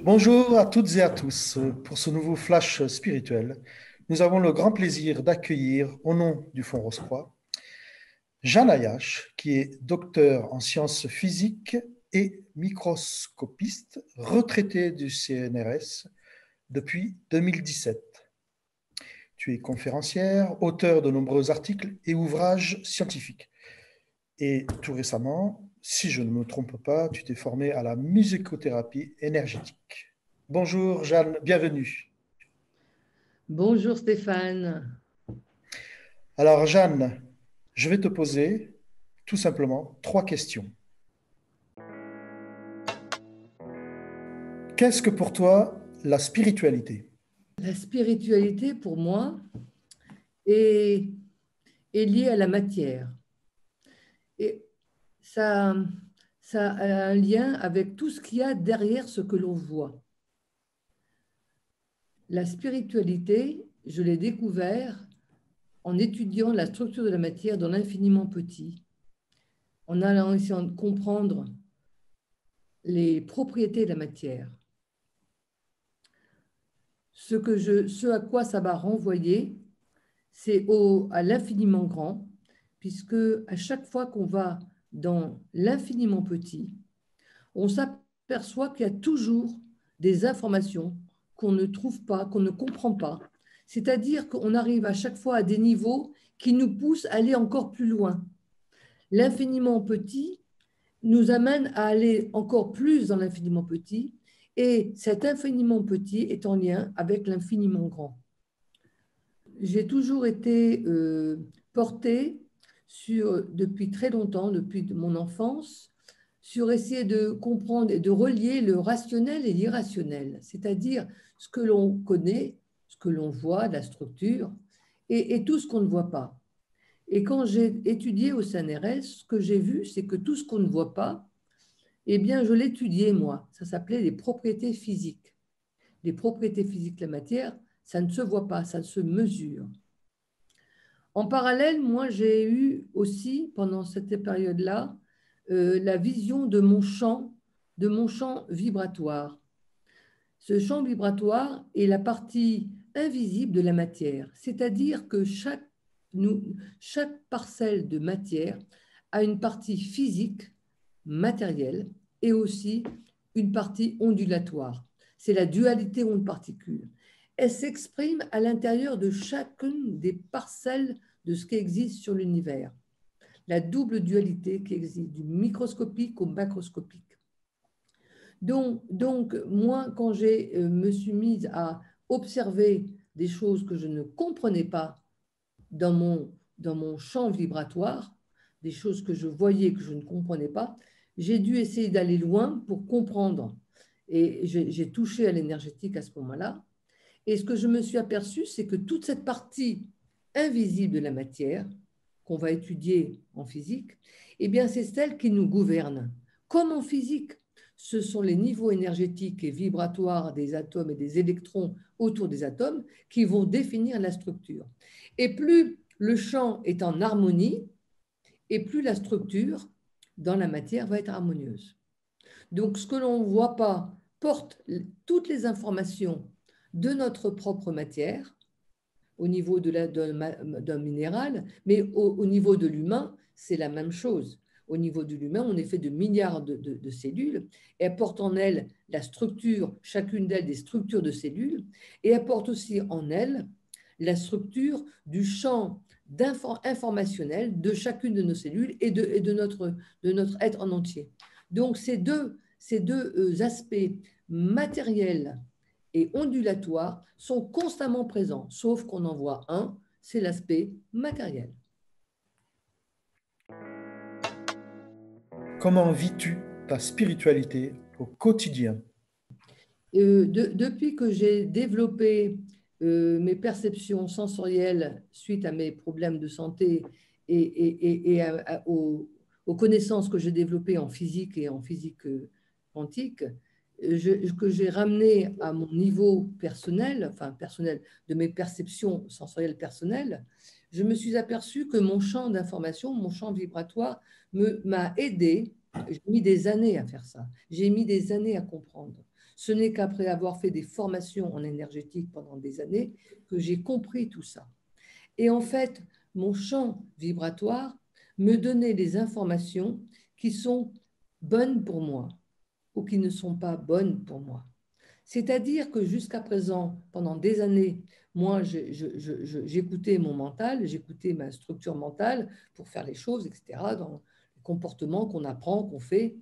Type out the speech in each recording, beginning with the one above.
Bonjour à toutes et à tous. Pour ce nouveau flash spirituel, nous avons le grand plaisir d'accueillir, au nom du Fonds Rose-Croix, Jeanne Ayache, qui est docteur en sciences physiques et microscopiste, retraitée du CNRS depuis 2017. Tu es conférencière, auteur de nombreux articles et ouvrages scientifiques. Et tout récemment, si je ne me trompe pas, tu t'es formée à la musicothérapie énergétique. Bonjour Jeanne, bienvenue. Bonjour Stéphane. Alors Jeanne, je vais te poser tout simplement 3 questions. Qu'est-ce que pour toi la spiritualité? La spiritualité, pour moi, est, est liée à la matière. Et ça, ça a un lien avec tout ce qu'il y a derrière ce que l'on voit. La spiritualité, je l'ai découvert en étudiant la structure de la matière dans l'infiniment petit, en allant essayer de comprendre les propriétés de la matière. Ce à quoi ça va renvoyer, c'est à l'infiniment grand, puisque à chaque fois qu'on va dans l'infiniment petit, on s'aperçoit qu'il y a toujours des informations qu'on ne trouve pas, qu'on ne comprend pas. C'est-à-dire qu'on arrive à chaque fois à des niveaux qui nous poussent à aller encore plus loin. L'infiniment petit nous amène à aller encore plus dans l'infiniment petit, et cet infiniment petit est en lien avec l'infiniment grand. J'ai toujours été portée depuis très longtemps, depuis mon enfance, sur essayer de comprendre et de relier le rationnel et l'irrationnel, c'est-à-dire ce que l'on connaît, ce que l'on voit, la structure, et tout ce qu'on ne voit pas. Et quand j'ai étudié au CNRS, ce que j'ai vu, c'est que tout ce qu'on ne voit pas, eh bien, je l'étudiais moi. Ça s'appelait les propriétés physiques. Les propriétés physiques de la matière, ça ne se voit pas, ça se mesure. En parallèle, moi, j'ai eu aussi, pendant cette période-là, la vision de mon champ vibratoire. Ce champ vibratoire est la partie invisible de la matière, c'est-à-dire que chaque parcelle de matière a une partie physique, matérielle, et aussi une partie ondulatoire. C'est la dualité onde-particule. Elle s'exprime à l'intérieur de chacune des parcelles de ce qui existe sur l'univers. La double dualité qui existe, du microscopique au macroscopique. Donc moi, quand je me suis mise à observer des choses que je ne comprenais pas dans mon champ vibratoire, des choses que je voyais que je ne comprenais pas, j'ai dû essayer d'aller loin pour comprendre. Et j'ai touché à l'énergétique à ce moment-là. Et ce que je me suis aperçu, c'est que toute cette partie invisible de la matière, qu'on va étudier en physique, eh bien, c'est celle qui nous gouverne. Comme en physique, ce sont les niveaux énergétiques et vibratoires des atomes et des électrons autour des atomes qui vont définir la structure. Et plus le champ est en harmonie, et plus la structure dans la matière va être harmonieuse. Donc, ce que l'on ne voit pas porte toutes les informations de notre propre matière au niveau d'un minéral, mais au niveau de l'humain, c'est la même chose. Au niveau de l'humain, on est fait de milliards de cellules, et elles portent en elles la structure, chacune d'elles des structures de cellules, et elles portent aussi en elles la structure du champ informationnel de chacune de nos cellules et de notre être en entier. Donc ces deux aspects matériels et ondulatoires sont constamment présents, sauf qu'on en voit un, c'est l'aspect matériel. Comment vis-tu ta spiritualité au quotidien? Depuis que j'ai développé mes perceptions sensorielles suite à mes problèmes de santé aux connaissances que j'ai développées en physique et en physique quantique, que j'ai ramené à mon niveau personnel, enfin personnel, de mes perceptions sensorielles personnelles, je me suis aperçu que mon champ d'information, mon champ vibratoire m'a aidé J'ai mis des années à faire ça. J'ai mis des années à comprendre. Ce n'est qu'après avoir fait des formations en énergétique pendant des années que j'ai compris tout ça. Et en fait, mon champ vibratoire me donnait des informations qui sont bonnes pour moi ou qui ne sont pas bonnes pour moi. C'est-à-dire que jusqu'à présent, pendant des années, moi, j'écoutais mon mental, j'écoutais ma structure mentale pour faire les choses, etc., dans les comportements qu'on apprend, qu'on fait.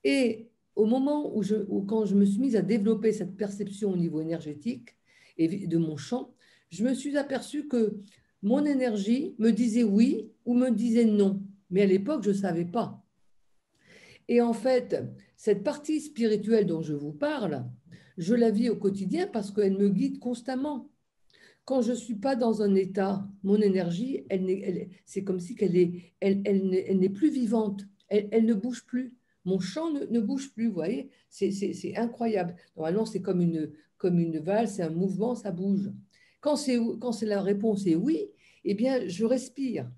Et au moment où quand je me suis mise à développer cette perception au niveau énergétique et de mon champ, je me suis aperçue que mon énergie me disait oui ou me disait non. Mais à l'époque, je ne savais pas. Et en fait, cette partie spirituelle dont je vous parle, je la vis au quotidien parce qu'elle me guide constamment. Quand je ne suis pas dans un état, mon énergie, c'est comme si elle n'est plus vivante, elle ne bouge plus. Mon champ ne bouge plus, vous voyez, c'est incroyable. Normalement, c'est comme une valse, c'est un mouvement, ça bouge. Quand la réponse est oui, eh bien, je respire.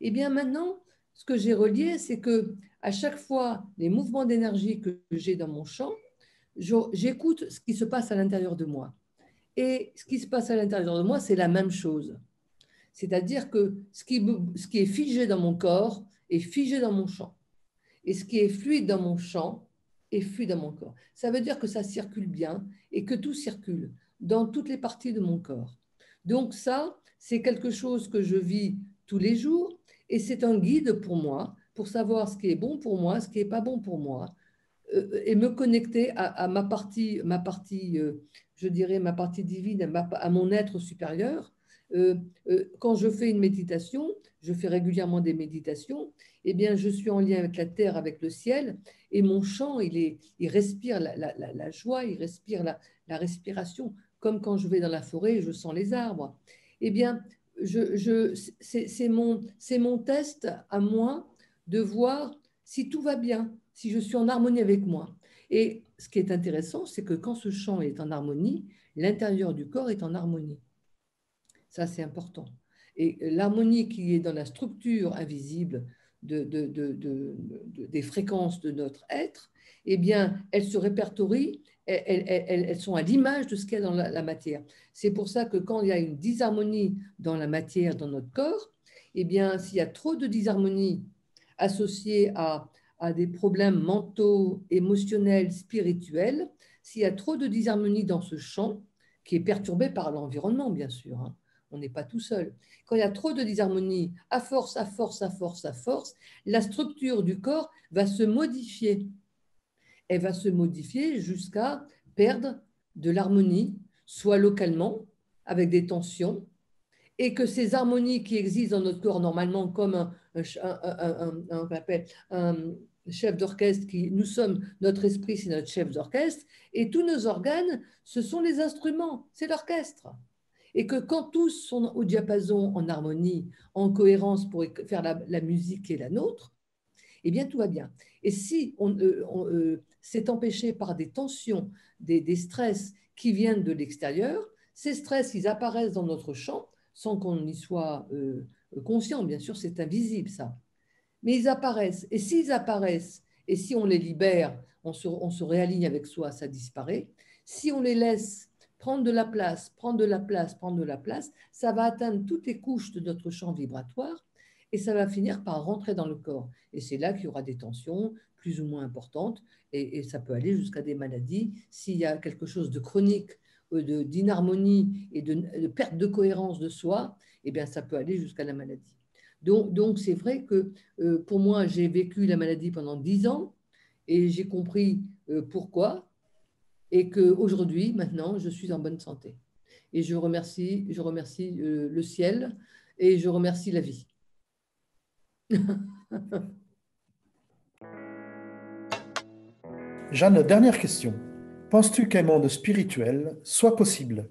Eh bien, maintenant, ce que j'ai relié, c'est que à chaque fois, les mouvements d'énergie que j'ai dans mon champ, j'écoute ce qui se passe à l'intérieur de moi. Et ce qui se passe à l'intérieur de moi, c'est la même chose. C'est-à-dire que ce qui est figé dans mon corps est figé dans mon champ. Et ce qui est fluide dans mon champ est fluide dans mon corps. Ça veut dire que ça circule bien et que tout circule dans toutes les parties de mon corps. Donc ça, c'est quelque chose que je vis tous les jours et c'est un guide pour moi pour savoir ce qui est bon pour moi, ce qui n'est pas bon pour moi, et me connecter à je dirais, ma partie divine, à mon être supérieur. Quand je fais une méditation, je fais régulièrement des méditations, eh bien, je suis en lien avec la terre, avec le ciel, et mon champ, il respire la joie, il respire la respiration, comme quand je vais dans la forêt et je sens les arbres. Eh bien, c'est mon test à moi de voir si tout va bien, si je suis en harmonie avec moi. Et ce qui est intéressant, c'est que quand ce champ est en harmonie, l'intérieur du corps est en harmonie. Ça, c'est important. Et l'harmonie qui est dans la structure invisible des fréquences de notre être, eh bien, elles se répertorient, elles sont à l'image de ce qu'il y a dans la matière. C'est pour ça que quand il y a une disharmonie dans la matière, dans notre corps, eh bien, s'il y a trop de disharmonie associée à des problèmes mentaux, émotionnels, spirituels, s'il y a trop de disharmonie dans ce champ, qui est perturbé par l'environnement, bien sûr, hein, on n'est pas tout seul. Quand il y a trop de disharmonie, à force, la structure du corps va se modifier. Elle va se modifier jusqu'à perdre de l'harmonie, soit localement, avec des tensions, et que ces harmonies qui existent dans notre corps normalement comme un chef d'orchestre, nous sommes, notre esprit, c'est notre chef d'orchestre, et tous nos organes, ce sont les instruments, c'est l'orchestre. Et que quand tous sont au diapason, en harmonie, en cohérence pour faire la musique qui est la nôtre, eh bien tout va bien. Et si c'est empêché par des tensions, des stress qui viennent de l'extérieur, ces stress, ils apparaissent dans notre champ sans qu'on y soit conscient, bien sûr, c'est invisible ça. Mais ils apparaissent. Et s'ils apparaissent, et si on les libère, on se réaligne avec soi, ça disparaît. Si on les laisse prendre de la place, ça va atteindre toutes les couches de notre champ vibratoire et ça va finir par rentrer dans le corps. Et c'est là qu'il y aura des tensions plus ou moins importantes et ça peut aller jusqu'à des maladies. S'il y a quelque chose de chronique, d'inharmonie et de perte de cohérence de soi, eh bien, ça peut aller jusqu'à la maladie. Donc c'est vrai que pour moi, j'ai vécu la maladie pendant 10 ans et j'ai compris pourquoi et qu'aujourd'hui, maintenant, je suis en bonne santé. Et je remercie le ciel et je remercie la vie. Jeanne, dernière question. Penses-tu qu'un monde spirituel soit possible?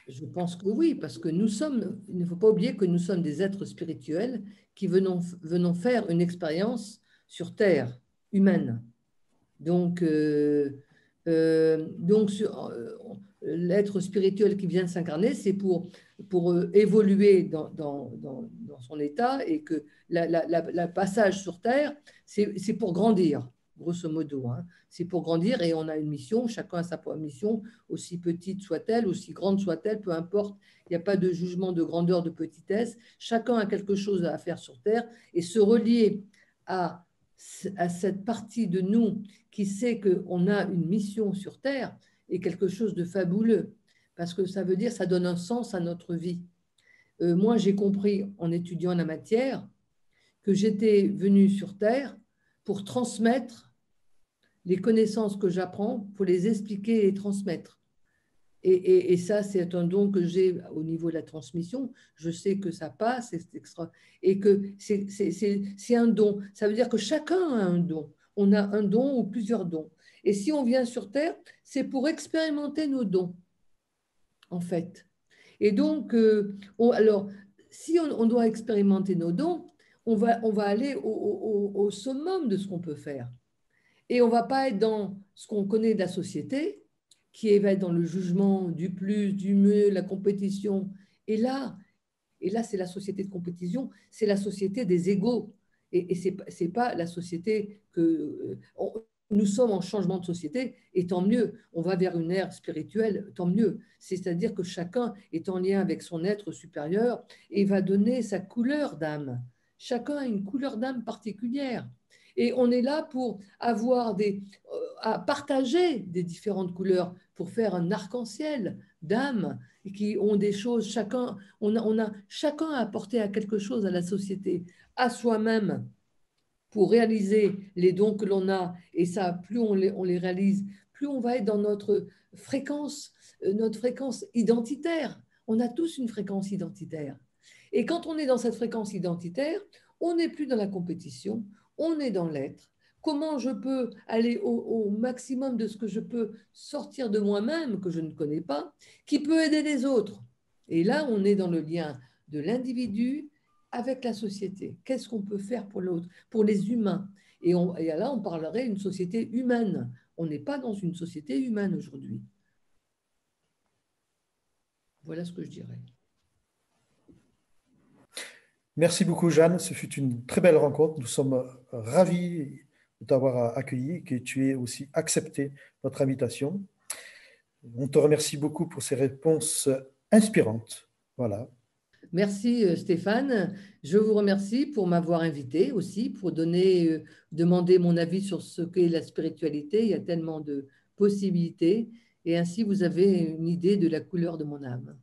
Je pense que oui, parce que il ne faut pas oublier que nous sommes des êtres spirituels qui venons faire une expérience sur Terre humaine. Donc l'être spirituel qui vient de s'incarner, c'est pour évoluer dans son état, et que la passage sur Terre, c'est pour grandir, grosso modo. Hein. C'est pour grandir, et on a une mission, chacun a sa propre mission, aussi petite soit-elle, aussi grande soit-elle, peu importe. Il n'y a pas de jugement de grandeur, de petitesse. Chacun a quelque chose à faire sur Terre, et se relier à cette partie de nous qui sait qu'on a une mission sur Terre est quelque chose de fabuleux, parce que ça veut dire, ça donne un sens à notre vie. Moi, j'ai compris en étudiant la matière que j'étais venue sur Terre pour transmettre les connaissances que j'apprends, pour les expliquer et les transmettre. Et ça, c'est un don que j'ai au niveau de la transmission. Je sais que ça passe, c'est extra, et que c'est un don. Ça veut dire que chacun a un don. On a un don ou plusieurs dons. Et si on vient sur Terre, c'est pour expérimenter nos dons, en fait. Et donc, alors, si on doit expérimenter nos dons, on va aller au summum de ce qu'on peut faire. Et on ne va pas être dans ce qu'on connaît de la société, qui va être dans le jugement du plus, du mieux, la compétition. Et là c'est la société de compétition, c'est la société des égaux. Et ce n'est pas la société que... nous sommes en changement de société, et tant mieux. On va vers une ère spirituelle, tant mieux. C'est-à-dire que chacun est en lien avec son être supérieur et va donner sa couleur d'âme. Chacun a une couleur d'âme particulière. Et on est là pour avoir à partager des différentes couleurs, pour faire un arc-en-ciel d'âmes qui ont des choses, chacun a apporté à quelque chose à la société, à soi-même, pour réaliser les dons que l'on a. Et ça, plus on les réalise, plus on va être dans notre fréquence identitaire. On a tous une fréquence identitaire. Et quand on est dans cette fréquence identitaire, on n'est plus dans la compétition, on est dans l'être. Comment je peux aller au maximum de ce que je peux sortir de moi-même, que je ne connais pas, qui peut aider les autres. Et là, on est dans le lien de l'individu avec la société. Qu'est-ce qu'on peut faire pour l'autre, pour les humains? Et là, on parlerait d'une société humaine. On n'est pas dans une société humaine aujourd'hui. Voilà ce que je dirais. Merci beaucoup, Jeanne. Ce fut une très belle rencontre. Nous sommes ravis de t'avoir accueilli et que tu aies aussi accepté notre invitation. On te remercie beaucoup pour ces réponses inspirantes. Voilà. Merci Stéphane. Je vous remercie pour m'avoir invité aussi, pour demander mon avis sur ce qu'est la spiritualité. Il y a tellement de possibilités, et ainsi vous avez une idée de la couleur de mon âme.